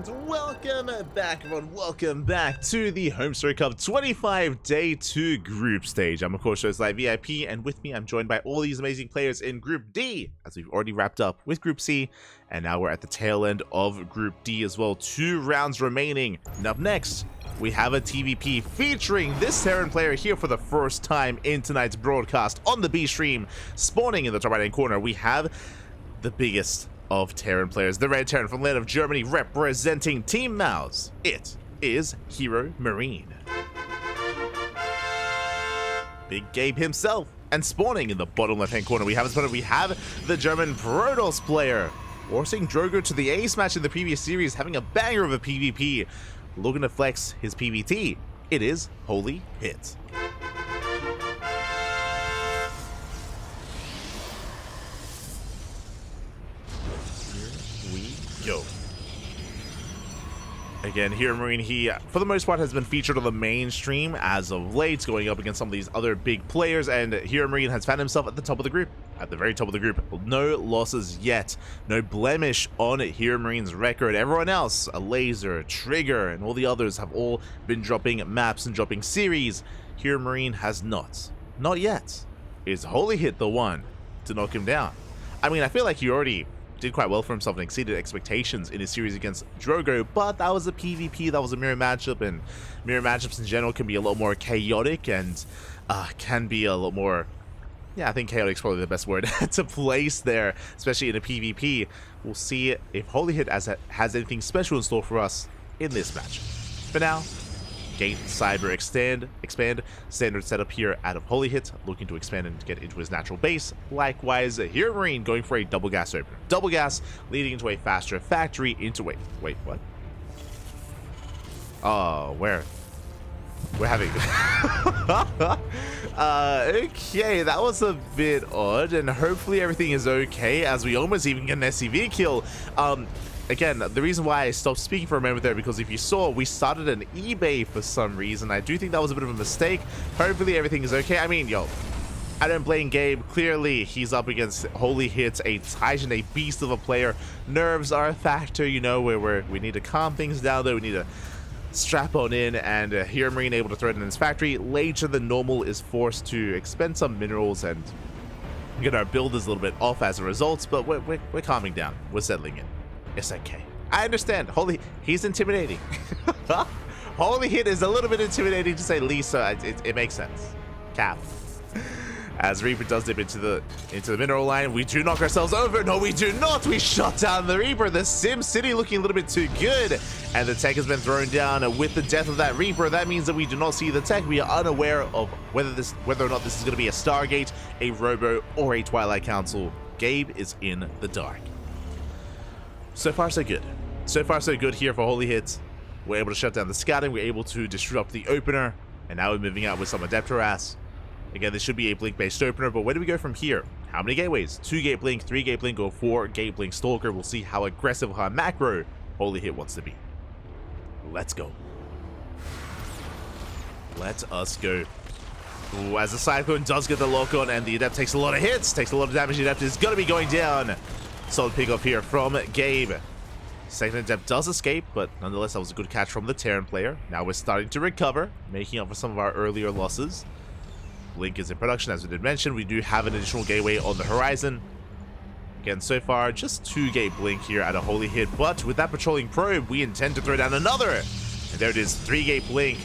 And welcome back, everyone. Welcome back to the HomeStory Cup 25 Day 2 Group Stage. I'm, of course, Live VIP, and with me, I'm joined by all these amazing players in Group D, as we've already wrapped up with Group C, and now we're at the tail end of Group D as well. 2 rounds remaining. And up next, we have a TvP featuring this Terran player here for the first time in tonight's broadcast on the B stream. Spawning in the top right-hand corner, we have the biggest of Terran players, the Red Terran from the land of Germany, representing Team Mouse. It is HeroMarine. Big Gabe himself, and spawning in the bottom left-hand corner, we have the German Protoss player, forcing Drogo to the ace match in the previous series, having a banger of a PvP, looking to flex his PvT. It is HolyHit. Go. Again, HeroMarine, he, for the most part, has been featured on the mainstream as of late, going up against some of these other big players, and HeroMarine has found himself at the top of the group. At the very top of the group. No losses yet. No blemish on HeroMarine's record. Everyone else, a Laser, Trigger, and all the others have all been dropping maps and dropping series. HeroMarine has not. Not yet. Is HolyHit the one to knock him down? I mean, I feel like he already did quite well for himself and exceeded expectations in his series against Drogo, but that was a PvP, that was a mirror matchup, and mirror matchups in general can be a lot more chaotic and can be a lot more, yeah, I think chaotic is probably the best word to place there, especially in a PvP. We'll see if HolyHit has anything special in store for us in this match. For now, Gate, Cyber, expand, standard setup here out of HolyHit, looking to expand and get into his natural base. Likewise, HeroMarine going for a double gas opener. Double gas leading into a faster factory into a... Wait, what? Oh, where? We're having... okay, that was a bit odd, and hopefully everything is okay, as we almost even get an SCV kill. Again, the reason why I stopped speaking for a moment there, because if you saw, we started an eBay for some reason. I do think that was a bit of a mistake. Hopefully everything is okay. I mean, yo, I don't blame Gabe. Clearly, he's up against HolyHit, a titan, a beast of a player. Nerves are a factor, you know, where we need to calm things down, though. We need to strap on in, and HeroMarine able to throw it in his factory. Later than normal is forced to expend some minerals and get our builders a little bit off as a result, but we're calming down. We're settling in. It's okay. I understand. He's intimidating. HolyHit is a little bit intimidating to say the least, so it makes sense. Cap. As Reaper does dip into the mineral line, we do knock ourselves over. No, we do not. We shut down the Reaper. The Sim City looking a little bit too good, and the tech has been thrown down with the death of that Reaper. That means that we do not see the tech. We are unaware of whether or not this is going to be a Stargate, a Robo, or a Twilight Council. Gabe is in the dark. So far, so good. So far, so good here for HolyHit. We're able to shut down the scouting. We're able to disrupt the opener. And now we're moving out with some Adeptoras. Again, this should be a blink-based opener, but where do we go from here? How many gateways? 2 gate blink, 3 gate blink, or 4 gate blink stalker. We'll see how aggressive, how macro HolyHit wants to be. Let's go. Let us go. Ooh, as the Cyclone does get the lock on, and the Adept takes a lot of hits, takes a lot of damage. The Adept is going to be going down. Solid pick off here from Gabe. Second Adept does escape, but nonetheless, that was a good catch from the Terran player. Now we're starting to recover, making up for some of our earlier losses. Blink is in production, as we did mention. We do have an additional gateway on the horizon. Again, so far, just 2 gate blink here at a HolyHit, but with that patrolling probe, we intend to throw down another. And there it is, 3 gate blink.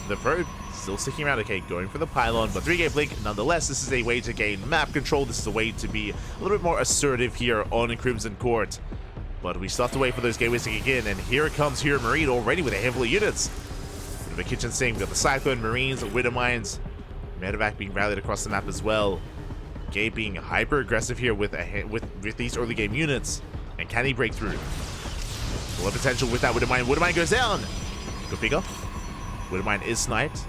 The probe still sticking around. Okay, going for the pylon, but 3 gate blink. Nonetheless, this is a way to gain map control. This is a way to be a little bit more assertive here on Crimson Court. But we still have to wait for those gateways to kick in, and here comes HeroMarine already with a handful of units. Bit of a kitchen sink. We've got the Cyclone, Marines, Widow Mines, Medevac being rallied across the map as well. Gabe being hyper aggressive here with these early game units. And can he break through? A lot of potential with that Widow Mine. Widow Mine goes down. Good pick up. Widow Mine is sniped.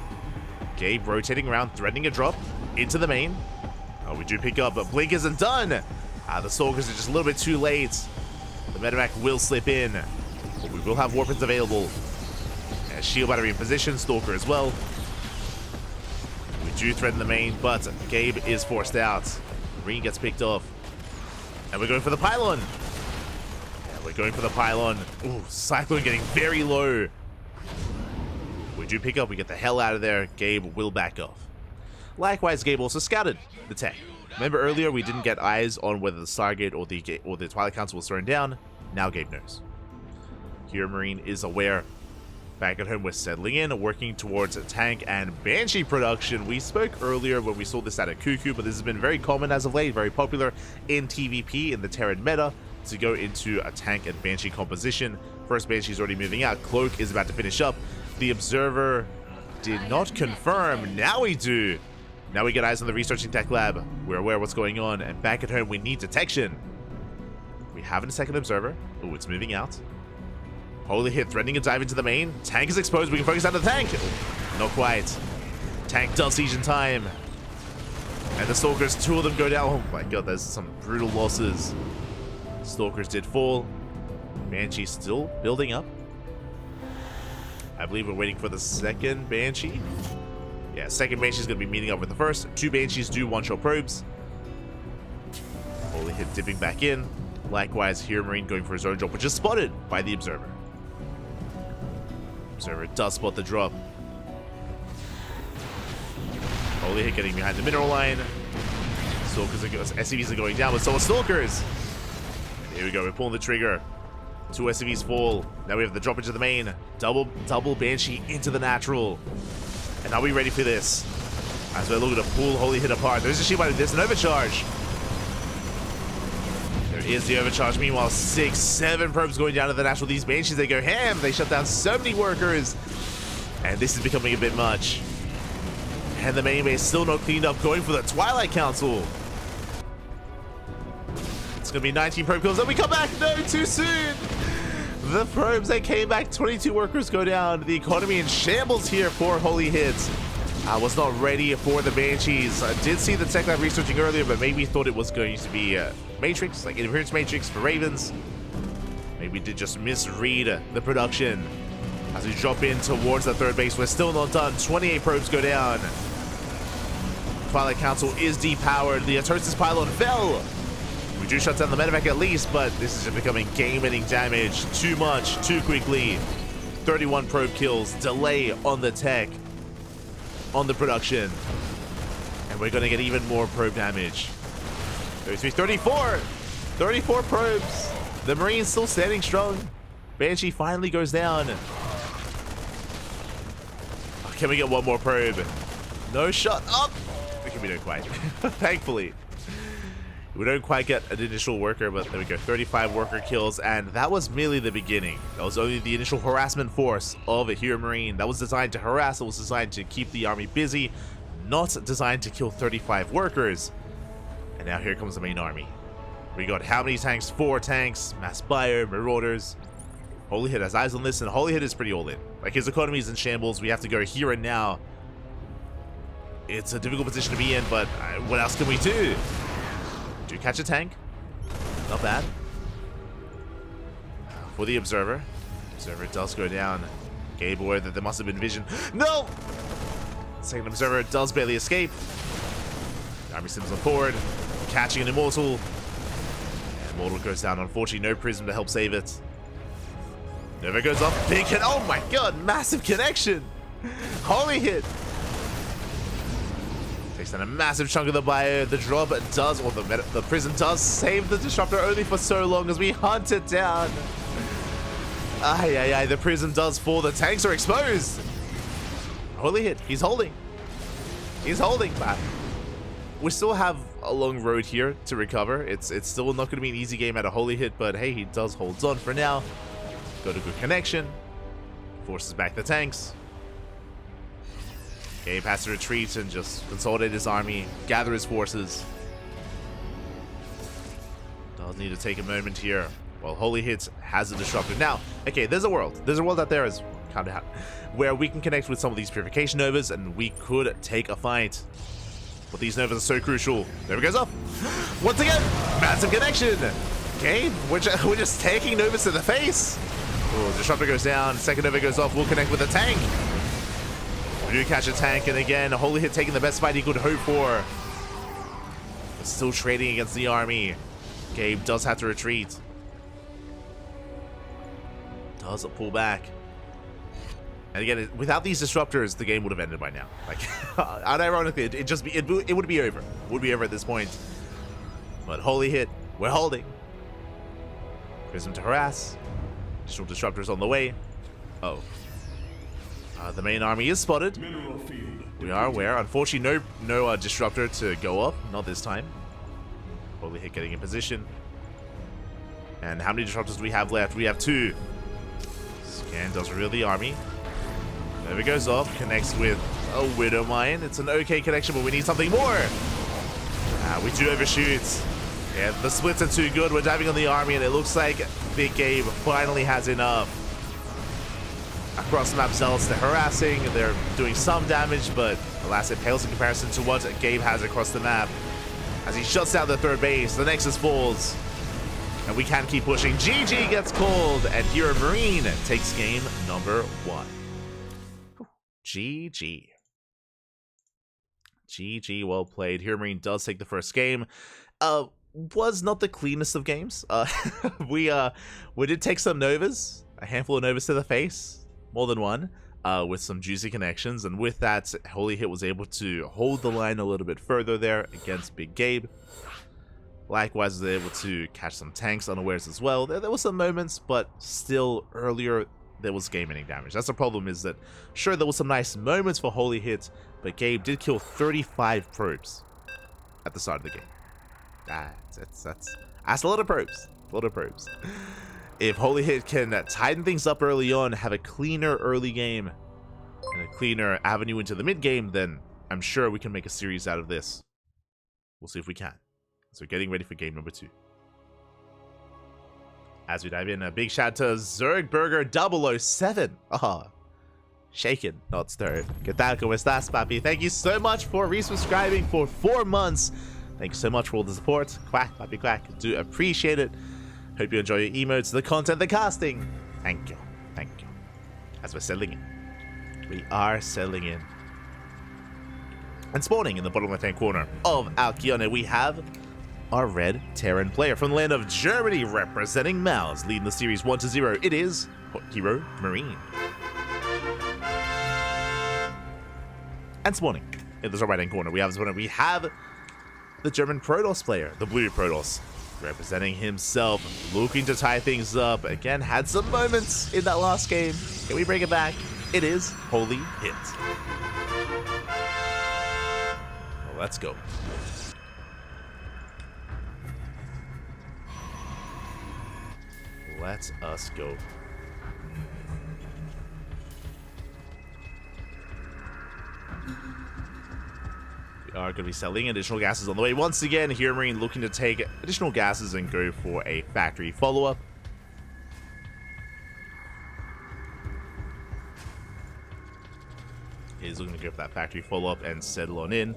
Gabe rotating around, threatening a drop into the main. Oh, we do pick up, but Blink isn't done. The Stalkers are just a little bit too late. The Medevac will slip in, but we will have weapons available. And shield battery in position, Stalker as well. We do threaten the main, but Gabe is forced out. Marine gets picked off. And we're going for the pylon. Yeah, We're going for the pylon. Ooh, Cyclone getting very low. We do pick up. We get the hell out of there. Gabe will back off. Likewise, Gabe also scouted the tech. Remember earlier we didn't get eyes on whether the Stargate or the Twilight Council was thrown down. Now Gabe knows. HeroMarine is aware. Back at home, we're settling in, working towards a tank and Banshee production. We spoke earlier when we saw this at a Cuckoo, but this has been very common as of late, very popular in TvP, in the Terran meta, to go into a tank and Banshee composition. First Banshee's already moving out. Cloak is about to finish up. The Observer did not confirm. Now we do. Now we get eyes on the Researching Tech Lab. We're aware of what's going on, and back at home, we need detection. We have a second Observer. Oh, it's moving out. HolyHit threatening a dive into the main. Tank is exposed. We can focus on the tank. Oh, not quite. Tank does siege in time. And the Stalkers, 2 of them go down. Oh my god, there's some brutal losses. Stalkers did fall. Banshee still building up. I believe we're waiting for the second Banshee. Yeah, second Banshee's going to be meeting up with the first. 2 Banshees do one-shot probes. HolyHit dipping back in. Likewise, HeroMarine going for his own drop, which is spotted by the Observer. Observer does spot the drop. HolyHit getting behind the mineral line. Stalkers SCVs are going down, but so are Stalkers. Here we go, we're pulling the trigger. 2 SCVs fall. Now we have the drop into the main. Double Banshee into the natural. And are we ready for this? As we're looking to pull HolyHit apart. There's a shield, there's an overcharge. There is the overcharge. Meanwhile, 6, 7 probes going down to the natural. These Banshees, they go ham. They shut down so many workers. And this is becoming a bit much. And the main base still not cleaned up, going for the Twilight Council. It's going to be 19 probe kills. Then we come back. No, too soon. The probes, they came back. 22 workers go down. The economy in shambles here for HolyHit. I was not ready for the Banshees. I did see the tech lab researching earlier, but maybe thought it was going to be Matrix, like Interference Matrix for Ravens. Maybe did just misread the production. As we drop in towards the third base, we're still not done. 28 probes go down. Twilight Council is depowered. The Atosis pylon fell. We do shut down the medevac at least, but this is just becoming game-ending damage. Too much, too quickly. 31 probe kills, delay on the tech, on the production. And we're going to get even more probe damage. 33, 34! 34 probes. The Marine's still standing strong. Banshee finally goes down. Oh, can we get one more probe? No shot up. We don't quite. Thankfully. We don't quite get an initial worker, but there we go. 35 worker kills, and that was merely the beginning. That was only the initial harassment force of a HeroMarine. That was designed to harass. It was designed to keep the army busy, not designed to kill 35 workers. And now here comes the main army. We got how many tanks? 4 tanks, Mass Buyer, Marauders. HolyHit has eyes on this, and HolyHit is pretty all in. Like, his economy is in shambles. We have to go here and now. It's a difficult position to be in, but what else can we do? Do catch a tank. Not bad. For the Observer. Observer does go down. Gabe aware that there must have been vision. No! Second Observer does barely escape. The army sims on forward. Catching an Immortal. And Immortal goes down. Unfortunately, no Prism to help save it. Nova goes off. Big hit. Oh my god, massive connection. HolyHit. Takes down a massive chunk of the bio. The drop does, or the Prism does save the Disruptor only for so long as we hunt it down. The Prism does fall. The tanks are exposed. HolyHit, he's holding. He's holding, man. We still have a long road here to recover. It's still not going to be an easy game at a HolyHit, but hey, he does hold on for now. Got a good connection. Forces back the tanks. Gabe has to retreat and just consolidate his army, gather his forces. Does need to take a moment here while HolyHit has a Disruptor. Now, okay, there's a world. There's a world out there as kind of where we can connect with some of these Purification Novas and we could take a fight. But these Novas are so crucial. There it goes up. Once again, massive connection. Okay, we're just taking Novas to the face. Oh, Disruptor goes down. Second Nova goes off. We'll connect with the tank. We do catch a tank, and again, HolyHit taking the best fight he could hope for. But still trading against the army. Gabe does have to retreat. does pull back. And again, without these disruptors, the game would have ended by now. Like, unironically, it would be over. It would be over at this point. But HolyHit, we're holding. Prism to harass. Additional disruptors on the way. Oh. The main army is spotted. We are aware. Unfortunately, no disruptor to go up. Not this time. HolyHit getting in position. And how many disruptors do we have left? We have 2. Scan does reveal the army. Never goes off. Connects with a HeroMarine. It's an okay connection, but we need something more. We do overshoot. Yeah, the splits are too good. We're diving on the army, and it looks like Big Gabe finally has enough. Across the map, Zealots, they're harassing. They're doing some damage, but alas, it pales in comparison to what Gabe has across the map. As he shuts down the third base, the Nexus falls. And we can keep pushing. GG gets called, and HeroMarine takes game number 1. GG. GG, well played. HeroMarine does take the first game. Was not the cleanest of games. We did take some Novas, a handful of Novas to the face, more than one, with some juicy connections, and with that, HolyHit was able to hold the line a little bit further there against Big Gabe. Likewise, was able to catch some tanks unawares as well. There were some moments, but still earlier there was game-ending damage. That's the problem, is that sure, there was some nice moments for HolyHit, but Gabe did kill 35 probes at the start of the game. That's a lot of probes. A lot of probes. If HolyHit can tighten things up early on, have a cleaner early game, and a cleaner avenue into the mid-game, then I'm sure we can make a series out of this. We'll see if we can. So getting ready for game number 2. As we dive in, a big shout to Zergburger007. Shaken, not stirred. ¿Qué tal? ¿Cómo estás, papi? Thank you so much for resubscribing for 4 months. Thank you so much for all the support. Quack, papi, quack. Do appreciate it. Hope you enjoy your emotes, the content, the casting. Thank you. Thank you. As we're settling in. We are settling in. And spawning in the bottom left-hand corner of Alkione, we have our red Terran player from the land of Germany, representing Mouse, leading the series 1-0. It is HeroMarine. And spawning in the top right-hand corner, we have the German Protoss player, the blue Protoss, representing himself, looking to tie things up. Again, had some moments in that last game. Can we bring it back? It is HolyHit. Well, let's go. Let us go. We are going to be selling additional gases on the way. Once again, HeroMarine looking to take additional gases and go for a factory follow-up. He's looking to go for that factory follow-up and settle on in.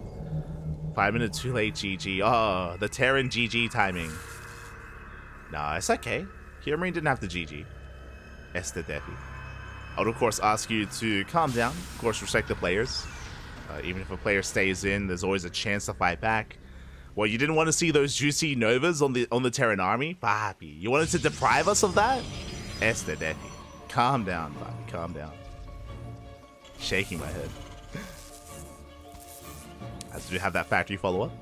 5 minutes too late, GG. Oh, the Terran GG timing. Nah, it's okay. HeroMarine didn't have to GG. Este Defi. I would, of course, ask you to calm down. Of course, respect the players. Even if a player stays in, there's always a chance to fight back. Well, you didn't want to see those juicy Novas on the Terran army? Papi, you wanted to deprive us of that? Este Defi. Calm down, Papi, calm down. Shaking my head. As we have that factory follow-up.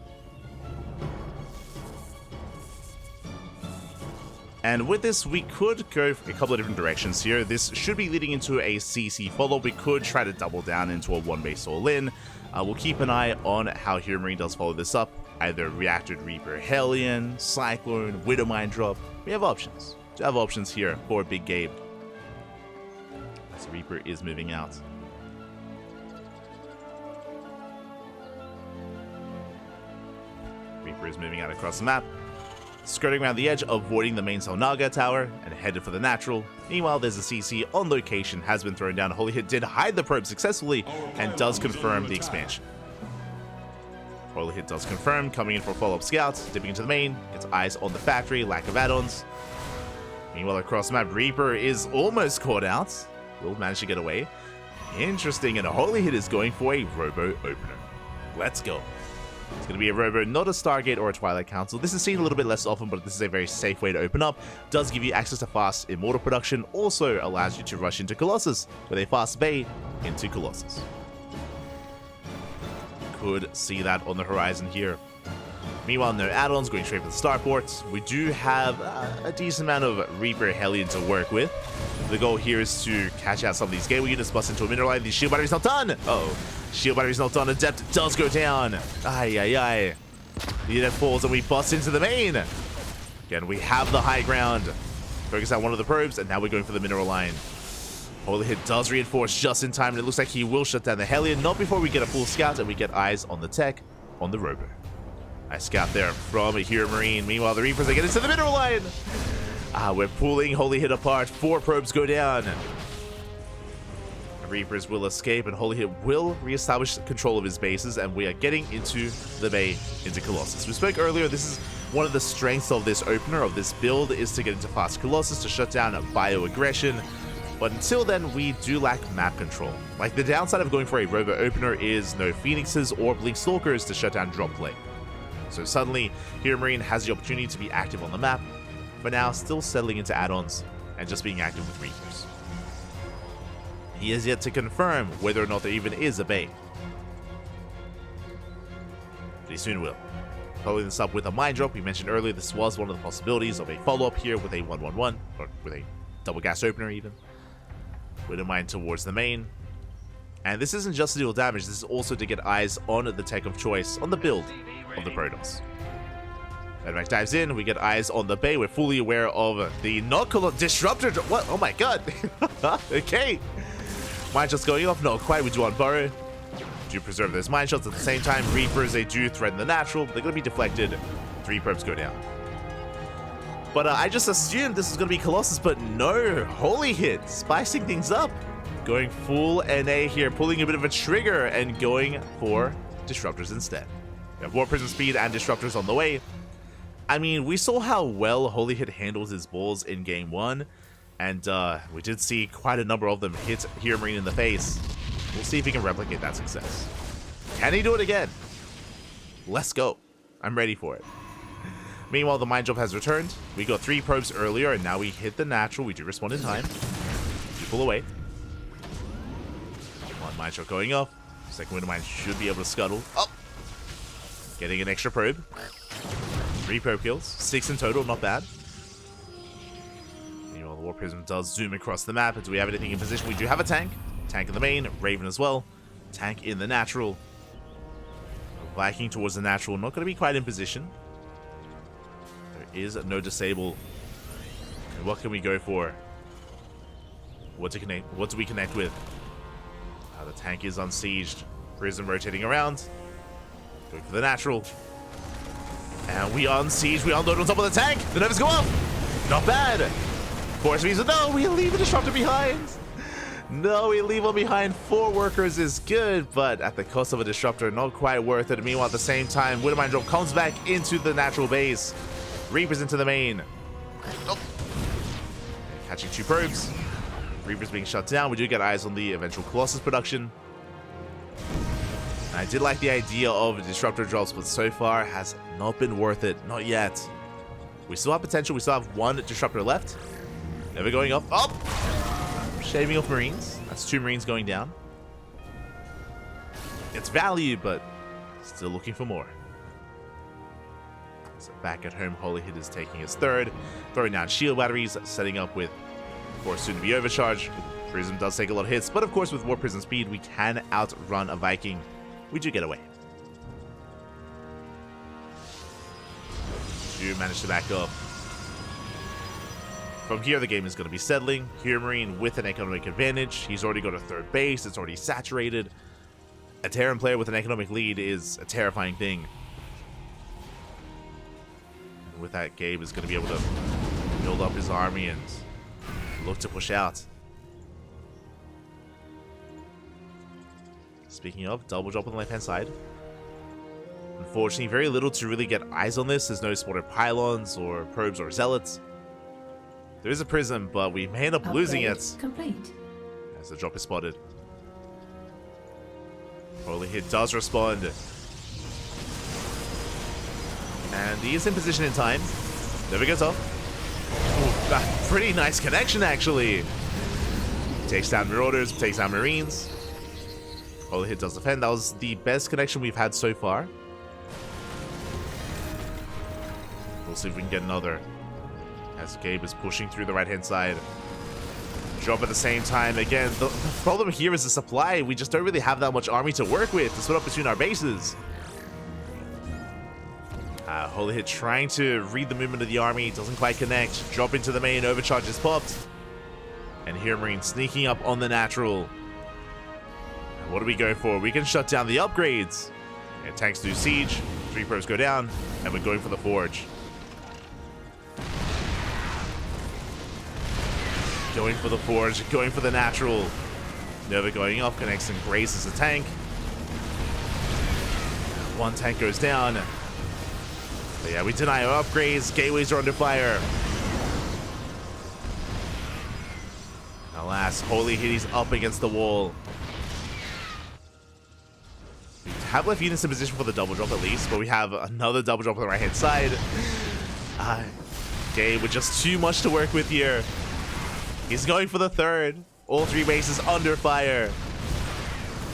And with this, we could go a couple of different directions here. This should be leading into a CC follow-up. We could try to double down into a one-base all-in. We'll keep an eye on how HeroMarine does follow this up. Either Reactored Reaper Hellion, Cyclone, HeroMarine drop. We have options. We have options here for Big Gabe. As Reaper is moving out. Reaper is moving out across the map, skirting around the edge, avoiding the main Salnaga tower, and headed for the natural. Meanwhile, there's a CC on location, has been thrown down. HolyHit did hide the probe successfully, and does confirm the expansion. HolyHit does confirm, coming in for a follow-up scout, dipping into the main, gets eyes on the factory, lack of add-ons. Meanwhile, across the map, Reaper is almost caught out. Will manage to get away. Interesting, and HolyHit is going for a robo opener. Let's go. It's going to be a Robo, not a Stargate or a Twilight Council. This is seen a little bit less often, but this is a very safe way to open up. Does give you access to fast Immortal production. Also allows you to rush into Colossus with a fast Bay into Colossus. Could see that on the horizon here. Meanwhile, no add-ons, going straight for the starports. We do have a decent amount of Reaper Hellion to work with. The goal here is to catch out some of these gateway units, bust into a mineral line. The shield battery's not done! Uh-oh. Shield battery's not done. Adept does go down. Ay, ay, ay. The unit falls and we bust into the main. Again, we have the high ground. Focus out one of the probes, and now we're going for the mineral line. HolyHit does reinforce just in time, and it looks like he will shut down the Hellion. Not before we get a full scout and we get eyes on the tech on the Robo. Nice scout there from a HeroMarine. Meanwhile, the Reapers are getting to the mineral line. We're pulling HolyHit apart. 4 probes go down. The Reapers will escape, and HolyHit will reestablish control of his bases, and we are getting into the Bay, into Colossus. We spoke earlier, this is one of the strengths of this opener, of this build, is to get into fast Colossus, to shut down bio-aggression. But until then, we do lack map control. Like, the downside of going for a Robo opener is no Phoenixes or Blink Stalkers to shut down drop play. So suddenly, HeroMarine has the opportunity to be active on the map, but now still settling into add-ons and just being active with Reapers. He has yet to confirm whether or not there even is a Bay. But he soon will. Following this up with a mine drop, we mentioned earlier this was one of the possibilities of a follow-up here with a 1-1-1, or with a double gas opener even. With a mine towards the main. And this isn't just to deal damage, this is also to get eyes on the tech of choice, on the build of the Protoss. Redmax dives in, we get eyes on the Bay, we're fully aware of the Disruptor. What? Oh my god. Okay. Mine shots going off, not quite, we do on Burrow. Do preserve those mine shots at the same time. Reapers, they do threaten the natural, they're going to be deflected. 3 probes go down. But I just assumed this was going to be Colossus, but no. HolyHit, spicing things up. Going full NA here, pulling a bit of a trigger and going for Disruptors instead. We have Warp Prism Speed and Disruptors on the way. I mean, we saw how well HolyHit handles his balls in Game 1, and we did see quite a number of them hit HeroMarine in the face. We'll see if he can replicate that success. Can he do it again? Let's go. I'm ready for it. Meanwhile, the mine drop has returned. We got 3 probes earlier, and now we hit the natural. We do respond in time. We pull away. 1 mine shot going off. Second window mine should be able to scuttle. Oh! Getting an extra probe. 3 probe kills. 6 in total, not bad. Meanwhile, the Warp Prism does zoom across the map. Do we have anything in position? We do have a tank. Tank in the main. Raven as well. Tank in the natural. Viking towards the natural. Not going to be quite in position. There is no disable. And what can we go for? What do we connect with? The tank is unsieged. Prism rotating around. Going for the natural. And we unsiege. We unload on top of the tank. The nerves go up. Not bad. Force reason. No, we leave a disruptor behind. No, we leave one behind. 4 workers is good, but at the cost of a disruptor, not quite worth it. Meanwhile, at the same time, Widowmine drop comes back into the natural base. Reapers into the main. Oh. Catching 2 probes. Reapers being shut down. We do get eyes on the eventual Colossus production. I did like the idea of disruptor drops, but so far has not been worth it. Not yet. We still have potential. We still have 1 disruptor left. Never going off. Oh! Shaving off Marines. That's 2 Marines going down. It's value, but still looking for more. So back at home, HolyHit is taking his 3rd. Throwing down shield batteries, setting up with, of course, soon to be overcharged. Prism does take a lot of hits, but of course with Warp Prism speed, we can outrun a Viking. We do get away. Do manage to back up. From here, the game is going to be settling. HeroMarine with an economic advantage. He's already got a 3rd base. It's already saturated. A Terran player with an economic lead is a terrifying thing. And with that, Gabe is going to be able to build up his army and look to push out. Speaking of, double drop on the left-hand side. Unfortunately, very little to really get eyes on this. There's no spotted pylons or probes or zealots. There is a prism, but we may end up losing it. Complete. As the drop is spotted. HolyHit does respond. And he is in position in time. Never goes off. Ooh, pretty nice connection, actually. Takes down Marauders, takes down Marines. HolyHit does defend. That was the best connection we've had so far. We'll see if we can get another. As Gabe is pushing through the right-hand side. Drop at the same time. Again, the problem here is the supply. We just don't really have that much army to work with to split up between our bases. HolyHit trying to read the movement of the army. Doesn't quite connect. Drop into the main. Overcharge is popped. And HeroMarine sneaking up on the natural. And what do we go for? We can shut down the upgrades. And tanks do siege. 3 probes go down. And we're going for the forge. Going for the forge. Going for the natural. Nova going off. Connects and grazes a tank. 1 tank goes down. But yeah, we deny our upgrades. Gateways are under fire. Alas, HolyHit is up against the wall. We have left units in position for the double drop at least, but we have another double drop on the right hand side. Gabe with just too much to work with here. He's going for the third. All 3 bases under fire.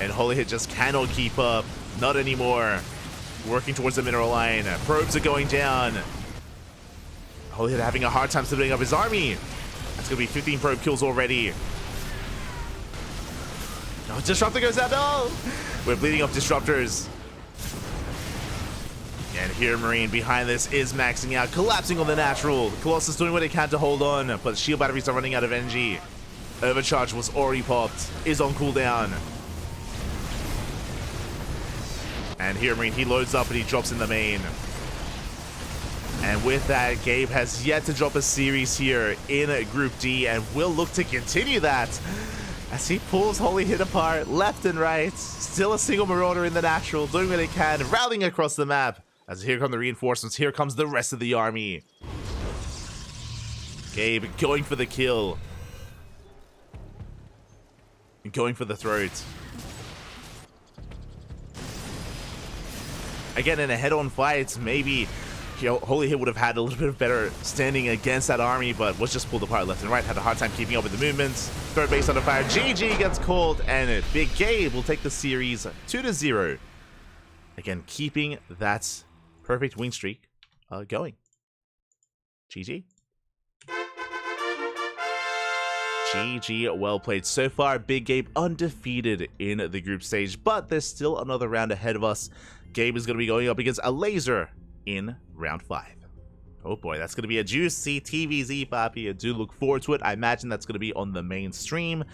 And HolyHit just cannot keep up. Not anymore. Working towards the mineral line. Probes are going down. HolyHit having a hard time splitting up his army. That's going to be 15 probe kills already. No, Disruptor goes out. No! We're bleeding up Disruptors. And HeroMarine behind this is maxing out, collapsing on the natural. Colossus doing what it can to hold on, but the shield batteries are running out of energy. Overcharge was already popped. Is on cooldown. And HeroMarine, he loads up and he drops in the main. And with that, Gabe has yet to drop a series here in Group D and will look to continue that as he pulls HolyHit apart left and right. Still a single Marauder in the natural, doing what it can, rallying across the map. As here come the reinforcements, here comes the rest of the army. Gabe going for the kill. And going for the throat. Again, in a head-on fight, maybe HolyHit would have had a little bit of better standing against that army, but was just pulled apart left and right. Had a hard time keeping up with the movements. Third base under fire. GG gets called, and Big Gabe will take the series 2-0. Again, keeping that perfect win streak going. GG. GG, well played so far. Big Gabe undefeated in the group stage, but there's still another round ahead of us. Gabe is going to be going up against a laser in round 5. Oh boy, that's going to be a juicy TVZ, Papi. I do look forward to it. I imagine that's going to be on the main stream.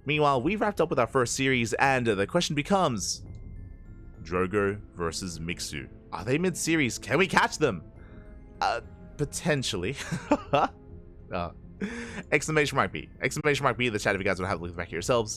Meanwhile, we wrapped up with our first series, and the question becomes, Drogo versus Mixu. Are they mid-series? Can we catch them? Potentially. Exclamation mark B. Exclamation mark B in the chat if you guys want to have a look back at yourselves.